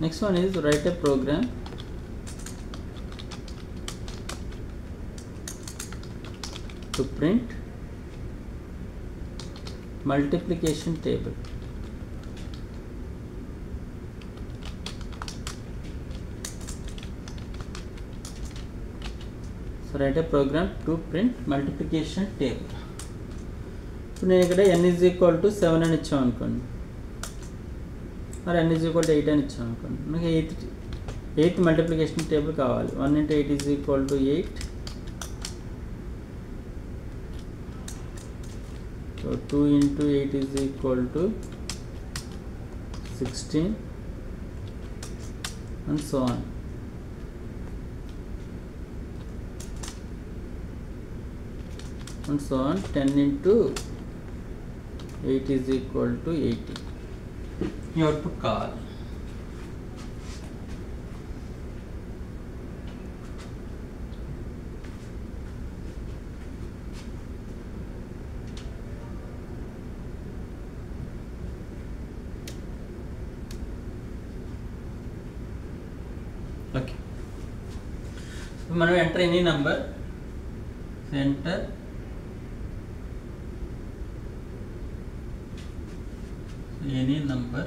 Next one is write a program to print multiplication table. So write a program to print multiplication table. ఇప్పుడు నేను ఇక్కడ n is equal to 7 అని ఇచ్చాం అనుకోండి, or n is equal to 8 అని ఇచ్చాం అనుకోండి. మనకి ఎయిత్ మల్టిప్లికేషన్ టేబుల్ కావాలి. 1 into 8 is equal to 8. So 2 into 8 is equal to 16 and so on. And so on. 10 into 8 is equal to 80. You have to call. Okay. So, మనం enter any number. So, enter any number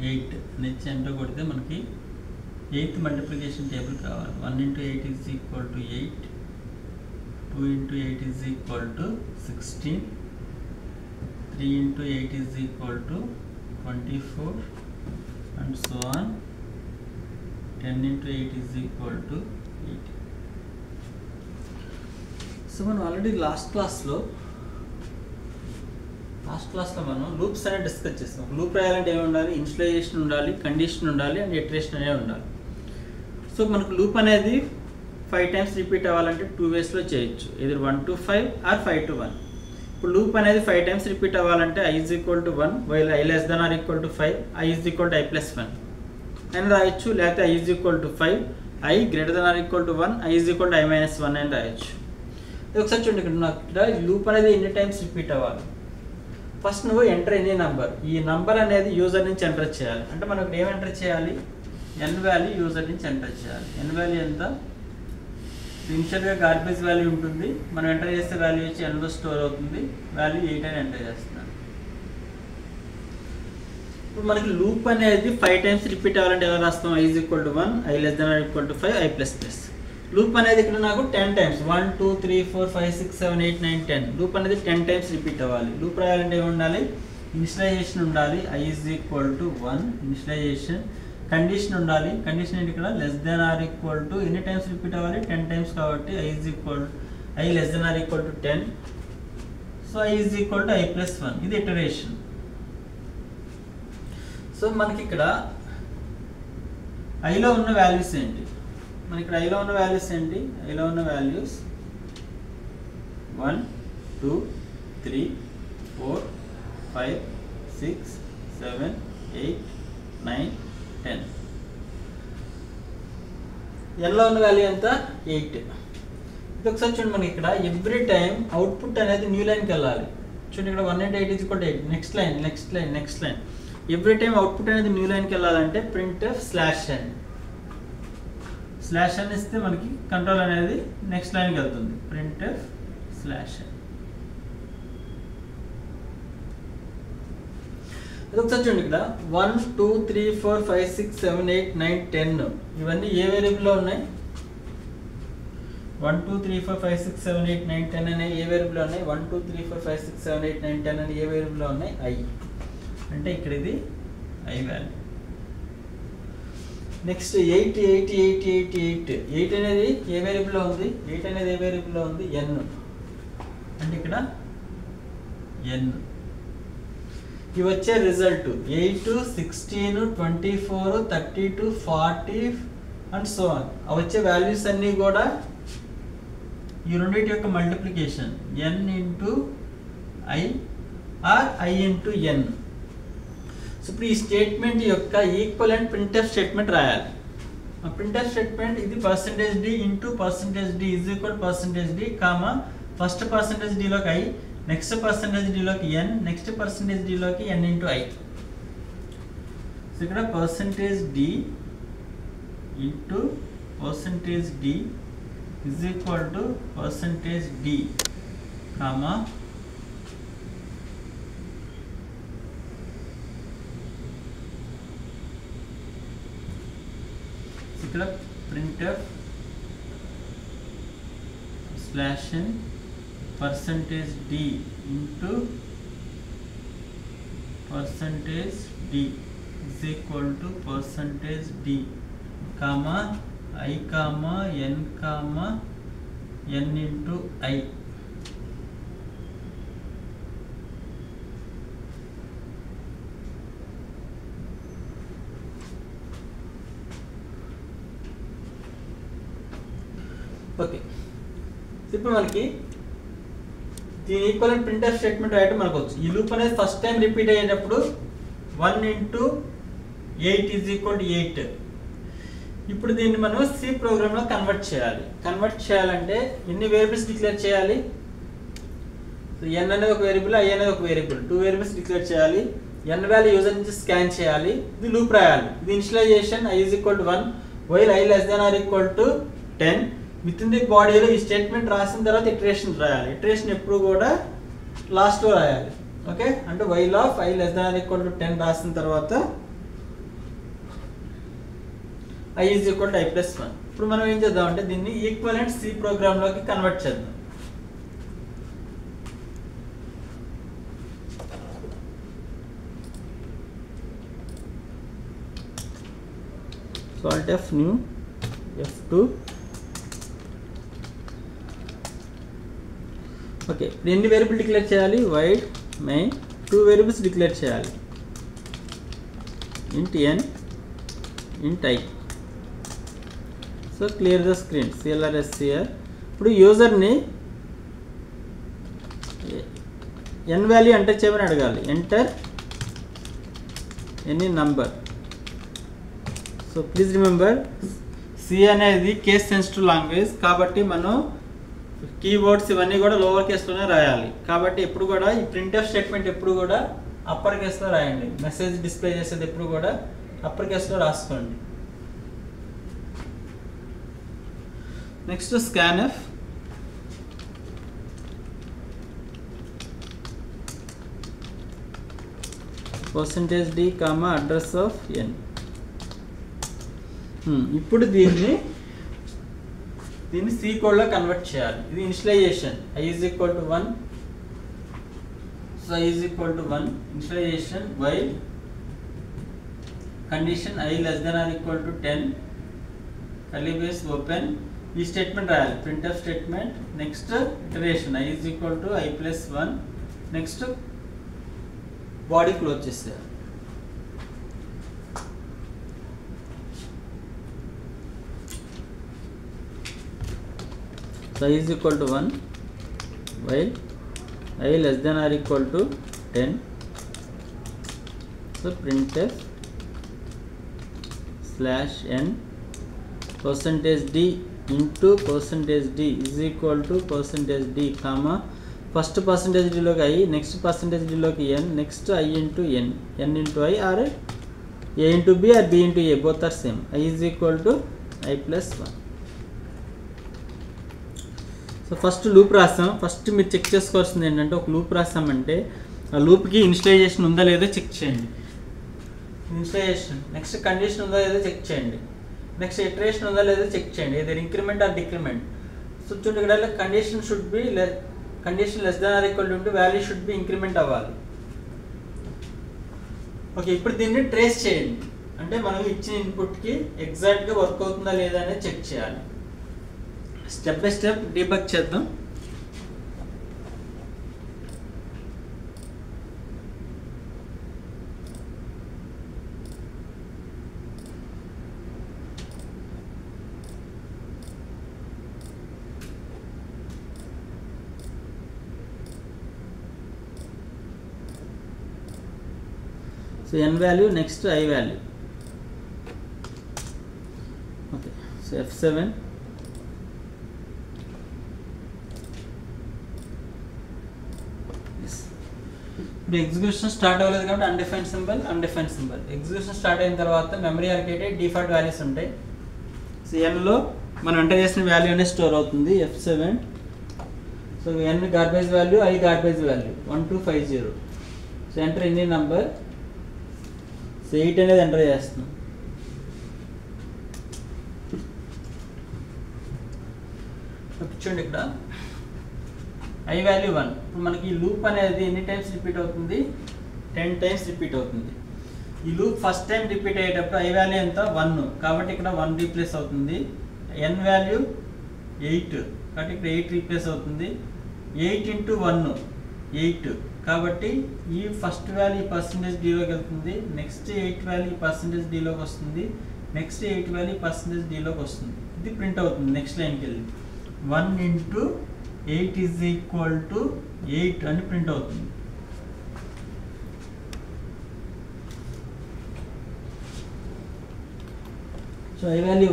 8 next enter కొడితే మనకి eighth multiplication table కావాలి. 1 into 8 is equal to 8, 2 into 8 is equal to 16, 3 into 8 is equal to 24 and so on. 10 into 8 is equal to 8. So మనం already last క్లాస్లో మనం loops అనేది discuss చేస్తాం. Loop రాయాలంటే ఏమి ఉండాలి? ఇనిషియలైజేషన్ ఉండాలి, కండిషన్ ఉండాలి అండ్ ఇటరేషన్ అనేది ఉండాలి. సో మనకు లూప్ అనేది 5 times రిపీట్ అవ్వాలంటే 2 waysలో చేయొచ్చు. either 1 to 5 or 5 to 1. ఇప్పుడు లూప్ అనేది 5 times రిపీట్ అవ్వాలంటే i is equal to 1 while i less than or equal to 5, i is equal to i plus 1 అని రాయొచ్చు. లేకపోతే i is equal to 5, i greater than or equal to 1, i is equal to i minus 1 అని రాయొచ్చు. ఒకసారి చూడండి, ఇక్కడ loop అనేది ఎన్ని టైమ్స్ రిపీట్ అవ్వాలి. ఫస్ట్ నువ్వు ఎంటర్ ఎనీ నంబర్. ఈ నంబర్ అనేది యూజర్ నుంచి ఎంటర్ చేయాలి. అంటే మనం ఇక్కడ ఏం ఎంటర్ చేయాలి? ఎన్ వాల్యూ యూజర్ నుంచి ఎంటర్ చేయాలి. ఎన్ వాల్యూ ఎంత? ఇనిషియల్గా గార్బేజ్ వాల్యూ ఉంటుంది. మనం ఎంటర్ చేస్తే వాల్యూ వచ్చి ఎన్లో స్టోర్ అవుతుంది. వాల్యూ 8 అని ఎంటర్ చేస్తున్నాను. ఇప్పుడు మనకి లూప్ అనేది 5 times రిపీట్ అవ్వాలంటే ఎలా రాస్తాం? i is equal to 1, i less than or equal to 5, i plus plus. Loop అనేది ఇక్కడ నాకు 10 times 1 2 3 4 5 6 7 8 9 10 లూప్ అనేది 10 times రిపీట్ అవ్వాలి. లూప్ రాయాలంటే ఏమి ఉండాలి? ఇనిషియలైజేషన్ ఉండాలి. i is equal to 1 initialisation. Condition ఉండాలి. కండిషన్ ఏంటి? ఇక్కడ less than or equal to ఎన్ని టైమ్స్ రిపీట్ అవ్వాలి? 10 times కాబట్టి i is equal i less than or equal to 10. So i is equal to i plus 1. ఇది iteration. So మనకి ఇక్కడ iలో ఉన్న వాల్యూస్ ఏంటి? మనకి ఇక్కడ ఐలో ఉన్న వాల్యూస్ ఏంటి? ఐలో ఉన్న వాల్యూస్ 1 2 3 4 5 6 7 8 9 10. ఎన్లో ఉన్న వాల్యూ ఎంత? 8. ఇది ఒకసారి చూడండి, మనకి ఇక్కడ ఎవ్రీ టైం అవుట్పుట్ అనేది న్యూ లైన్కి వెళ్ళాలి. చూడండి, ఇక్కడ 1 into 8 is equal to 8. Next line next line next line. Every time output అనేది న్యూ లైన్కి వెళ్ళాలంటే printf /n /n ఇస్తే మనకి కంట్రోల్ అనేది నెక్స్ట్ లైన్కి వెళ్తుంది. printf /n. ఇది ఒకసారి చూడండి, ఇక్కడ 1 2 3 4 5 6 7 8 9 10 ఇవన్నీ ఏ వేరియబుల్లో ఉన్నాయి? 1 2 3 4 5 6 7 8 9 10 అనే ఏ వేరియబుల్లో ఉన్నాయి? 1 2 3 4 5 6 7 8 9 10 అనే ఏ వేరియబుల్లో ఉన్నాయి? i. అంటే ఇక్కడ ఇది i వాల్యూ. నెక్స్ట్ 8 8 8 8 8 8 అనేది ఏ వేరియబుల్లో ఉంది? 8 అనేది ఏ వేరియబుల్లో ఉంది? n. అంటే ఇక్కడ n. ఇవి వచ్చే రిజల్ట్ 8 16 24 32 40 అండ్ సో ఆన్. అవి వచ్చే వాల్యూస్ అన్నీ కూడా ఈ రెండింటి యొక్క multiplication n into i or i into n. So ఇప్పుడు ఈ స్టేట్మెంట్ యొక్క ఈక్వలెంట్ ప్రింట్ఎఫ్ స్టేట్మెంట్ రాయాలి. ఆ ప్రింట్ఎఫ్ స్టేట్మెంట్ ఇది %d into %d is equal %d comma first %d లోకి i నెక్స్ట్ పర్సంటేజ్ డిలోకి n, నెక్స్ట్ పర్సంటేజ్ డిలోకి n ఇంటూ i. సో ఇక్కడ percentage d into percentage d is equal to percentage D comma ఇక్కడ printf slash n percentage d into percentage d is equal to percentage d comma I comma n comma n into I. Okay, ఇప్పుడు మనకి దీని equivalent printf statement రాయటం మనకు వచ్చు. ఈ loop అనేది first time repeat అయ్యేటప్పుడు 1 into 8 is equal to 8. ఇప్పుడు దీన్ని మనం సి ప్రోగ్రామ్లో కన్వర్ట్ చేయాలి. కన్వర్ట్ చేయాలంటే ఎన్ని వేరియబుల్స్ డిక్లేర్ చేయాలి? n అనేది ఒక వేరియబుల్, i అనేది ఒక వేరియబుల్, 2 వేరియబుల్స్ డిక్లేర్ చేయాలి. n వాల్యూ యూజర్ నుంచి స్కాన్ చేయాలి. ఇది లూప్ రాయాలి. ఇది initialisation i is equal to 1 while i less than or equal to 10. With in the బాడీలో ఈ స్టేట్మెంట్ రాసిన తర్వాత ఇటరేషన్ రాయాలి. ఇటరేషన్ ఎప్పుడు కూడా లాస్ట్లో రాయాలి. ఓకే, అంటే while of i less than or equal to 10 రాసిన తర్వాత i is equal to i plus 1. ఇప్పుడు మనం ఏం చేద్దాం అంటే దీన్ని ఈక్వలెంట్ సి ప్రోగ్రామ్లోకి కన్వర్ట్ చేద్దాం. So alt f new f2. Okay, ఎన్ని వేరియబుల్ డిక్లేర్ చేయాలి? వైడ్ మెయిన్ 2 వేరియబుల్స్ డిక్లేర్ చేయాలి. Int n int i. So clear the screen clrscr. ఇప్పుడు యూజర్ని n వాల్యూ ఎంటర్ చేయమని అడగాలి. Enter any number. So please remember C అనేది case sensitive language కాబట్టి మనం కీవర్డ్స్ ఇవన్నీ కూడా లోవర్ కేస్లోనే రాయాలి. కాబట్టి ఎప్పుడు కూడా ఈ ప్రింట్ఎఫ్ స్టేట్మెంట్ ఎప్పుడు కూడా అప్పర్ కేస్లో రాయండి. మెసేజ్ డిస్ప్లే చేసేది ఎప్పుడు కూడా అప్పర్ కేస్లో రాసుకోండి. Next scanf. Percentage D comma address of n. ఇప్పుడు దీన్ని సి కోడ్లో కన్వర్ట్ చేయాలి. ఇది initialisation i is equal to 1. So i is equal to 1 initialisation while condition i less than or equal to 10 curly brace open. ఈ statement రాయాలి, printf statement. Next iteration i is equal to i plus 1. Next body close చేసేయాలి. So i is equal to 1 while i less than or equal to 10. So printf slash n percentage d into percentage d is equal to percentage d comma first percentage d loki i, next percentage d loki n, next i into n, n into i or a into b or b into a, both are same. I is equal to i plus 1. So first loop రాస్తాం. First మీరు check చేసుకోవాల్సింది ఏంటంటే ఒక loop రాస్తామంటే ఆ లూప్కి initialisation ఉందా లేదో check చేయండి. Initialisation, next condition ఉందా లేదో చెక్ చేయండి, నెక్స్ట్ ఇటరేషన్ ఉందా లేదో చెక్ చేయండి, ఏదైనా ఇంక్రిమెంట్ ఆర్ డిక్రిమెంట్. సో చూడండి ఇక్కడ condition should be condition less than or equal to value should be increment అవ్వాలి. ఓకే, ఇప్పుడు దీన్ని ట్రేస్ చేయండి. అంటే మనం ఇచ్చిన ఇన్పుట్కి ఎగ్జాక్ట్గా వర్క్ అవుతుందా లేదా అనేది చెక్ చేయాలి. స్టెప్ బై స్టెప్ డీబగ్ చేద్దాం. So n value, next I value. Okay, so F7. ఇప్పుడు ఎగ్జిక్యూషన్ స్టార్ట్ అవ్వలేదు కాబట్టి అన్డిఫైన్డ్ సింబల్ ఎగ్జిక్యూషన్ స్టార్ట్ అయిన తర్వాత మెమరీ అలొకేటెడ్ డిఫాల్ట్ వాల్యూస్ ఉంటాయి. సో ఎన్లో మనం ఎంటర్ చేసిన వాల్యూ అనేది స్టోర్ అవుతుంది F7. So n garbage value, i garbage value 1250. So enter any number. So 8 అనేది ఎంటర్ చేస్తున్నాం. చూడండి ఇక్కడ ఐ వాల్యూ 1. ఇప్పుడు మనకి ఈ లూప్ అనేది ఎన్ని టైమ్స్ రిపీట్ అవుతుంది? 10 టైమ్స్ రిపీట్ అవుతుంది. ఈ లూప్ ఫస్ట్ టైం రిపీట్ అయ్యేటప్పుడు ఐ వాల్యూ ఎంత? 1, కాబట్టి ఇక్కడ 1 రీప్లేస్ అవుతుంది. ఎన్ వాల్యూ 8, కాబట్టి ఇక్కడ 8 రీప్లేస్ అవుతుంది. 8 × 1 8, కాబట్టి ఈ ఫస్ట్ వాల్యూ పర్సంటేజ్ డీలోకి వెళ్తుంది. నెక్స్ట్ 8 వాల్యూ పర్సంటేజ్ డీలోకి వస్తుంది. నెక్స్ట్ 8 వాల్యూ పర్సంటేజ్ డీలోకి వస్తుంది. ఇది ప్రింట్ అవుతుంది నెక్స్ట్ లైన్కి వెళ్ళి 1 × 8 = 8 అని ప్రింట్ అవుతుంది. So I value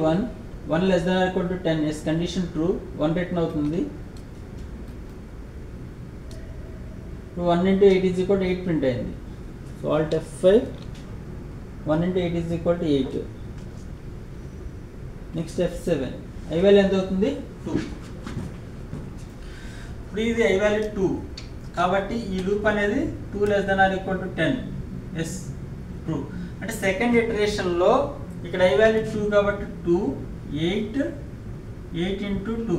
1 less than or equal to 10 is condition true, 1 return అవుతుంది. 1 × 8 = 8 ప్రింట్ అయింది. So Alt F5, 1 × 8 = 8. Next F7, I value ఎంత అవుతుంది? 2. ఇప్పుడు ఇది ఐ వాల్యూ 2, కాబట్టి ఈ లూప్ అనేది 2 less than or equal to 10 is true. అంటే సెకండ్ ఇటరేషన్లో ఇక్కడ ఐ వాల్యూ 2 కాబట్టి 2 8 × 2.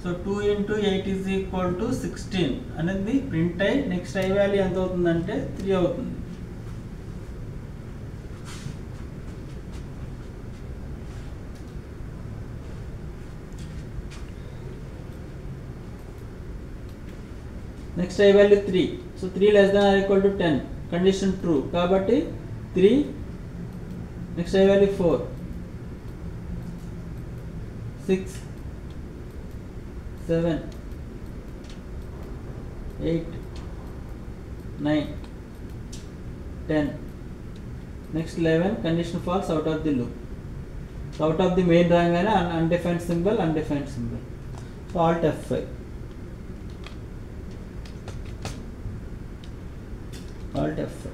సో 2 × 8 = 16 అనేది ప్రింట్ అయ్యి నెక్స్ట్ ఐ వాల్యూ ఎంత అవుతుందంటే 3 అవుతుంది. Next i value 3. So 3 less than or equal to 10, condition true కాబట్టి 3. Next i value 4, 6, 7, 8, 9, 10. Next 11, condition false, out of the loop. Out of the main రాగానే undefined symbol. So Alt F5, Alt F5.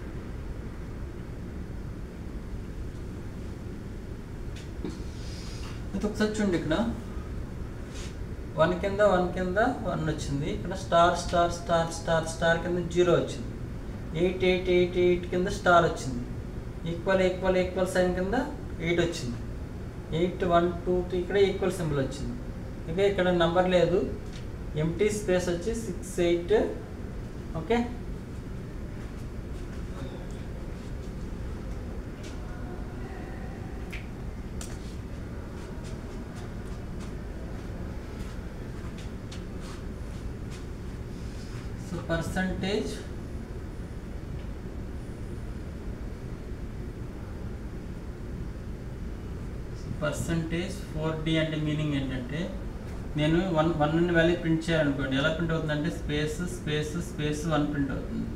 ఇది ఒకసారి చూడండి, ఇక్కడ 1 కింద 1 వచ్చింది. ఇక్కడ star కింద 0 వచ్చింది. 8 కింద స్టార్ వచ్చింది. ఈక్వల్ సైన్ కింద 8 వచ్చింది. 8 1 2 3 ఇక్కడ ఈక్వల్ సింబల్ వచ్చింది. ఇక ఇక్కడ నంబర్ లేదు, ఎంటీ స్పేస్ వచ్చి 6 8. ఓకే, పర్సంటేజ్ పర్సంటేజ్ 4D అంటే మీనింగ్ ఏంటంటే, నేను 1 అనే వాల్యూ ప్రింట్ చేయాలనుకోండి, ఎలా ప్రింట్ అవుతుందంటే స్పేస్ 1 ప్రింట్ అవుతుంది.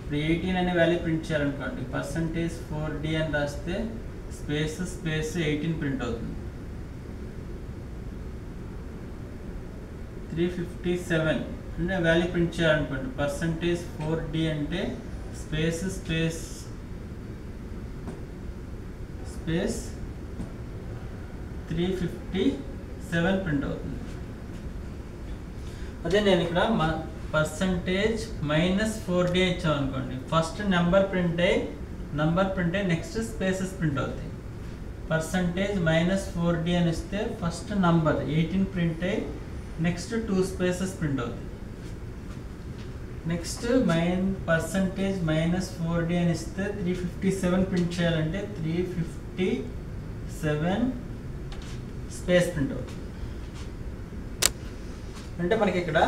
ఇప్పుడు 18 అనే వాల్యూ ప్రింట్ చేయాలనుకోండి, పర్సంటేజ్ 4D అని రాస్తే స్పేస్ 18 ప్రింట్ అవుతుంది. 357 అంటే వాల్యూ ప్రింట్ చేయాలనుకోండి, పర్సంటేజ్ 4D అంటే స్పేస్ 357 ప్రింట్ అవుతుంది. అదే నేను ఇక్కడ పర్సంటేజ్ -4D ఇచ్చామనుకోండి, ఫస్ట్ నెంబర్ ప్రింట్ అయ్యి నెక్స్ట్ స్పేసెస్ ప్రింట్ అవుతాయి. పర్సంటేజ్ -4D అని ఇస్తే ఫస్ట్ నంబర్ 18 ప్రింట్ అయ్యి నెక్స్ట్ 2 స్పేసెస్ ప్రింట్ అవుతాయి. నెక్స్ట్ పర్సంటేజ్ -4D అని ఇస్తే 357 ప్రింట్ చేయాలంటే 357 స్పేస్ ప్రింట్ అవుతుంది. అంటే మనకి ఇక్కడ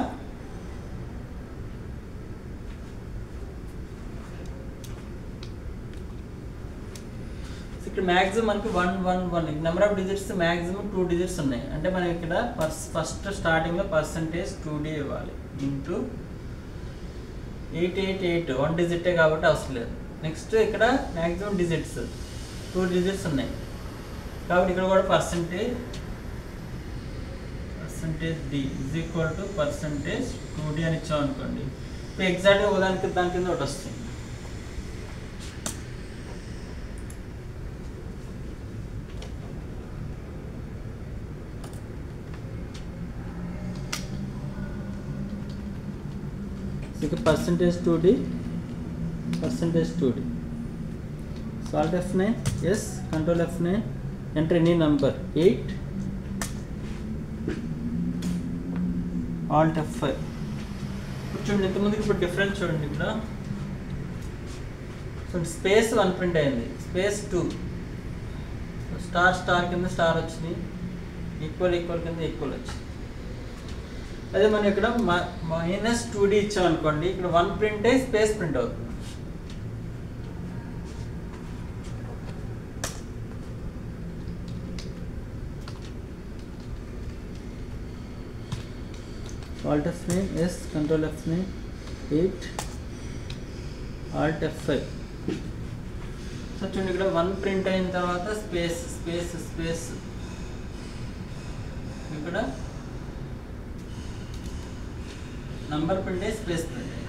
మ్యాక్సిమం మనకి 1 number of digits maximum 2 digits ఉన్నాయి. అంటే మనకి ఇక్కడ ఫస్ట్ స్టార్టింగ్లో పర్సంటేజ్ 2D ఇవ్వాలి ఇంటూ 888 1 డిజిటే కాబట్టి అవసరం లేదు. నెక్స్ట్ ఇక్కడ మ్యాక్సిమం డిజిట్స్ 2 డిజిట్స్ ఉన్నాయి కాబట్టి ఇక్కడ కూడా percentage D is equal to percentage 2D అని ఇచ్చామనుకోండి, ఇప్పుడు ఎగ్జాక్ట్గా ఉదాహరణకి దాని కింద ఒకటి వస్తుంది. percentage 2D, percentage 2D. So Alt F9, yes, Control F9, enter any number 8, Alt F5. చూడండి ఇంతకుముందుకి ఇప్పుడు డిఫరెన్స్ చూడండి. ఇక్కడ చూడండి స్పేస్ 1 ప్రింట్ అయింది, స్పేస్ 2, స్టార్ కింద స్టార్ వచ్చింది, ఈక్వల్ కింద ఈక్వల్ వచ్చింది. అదే మనం ఇక్కడ -2D ఇచ్చాం అనుకోండి, ఇక్కడ 1 ప్రింట్ అయ్యి స్పేస్ ప్రింట్ అవుతుంది. Alt F9, yes, Control F9, 8, Alt F5. So చూడండి ఇక్కడ 1 ప్రింట్ అయిన తర్వాత స్పేస్ ఇక్కడ నంబర్ ప్రింట్ అయ్యి స్పేస్ ప్రింట్ అయ్యి.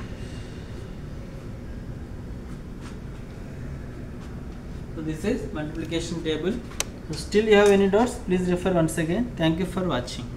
So this is multiplication table. So still you have any doubts, please refer once again. Thank you for watching.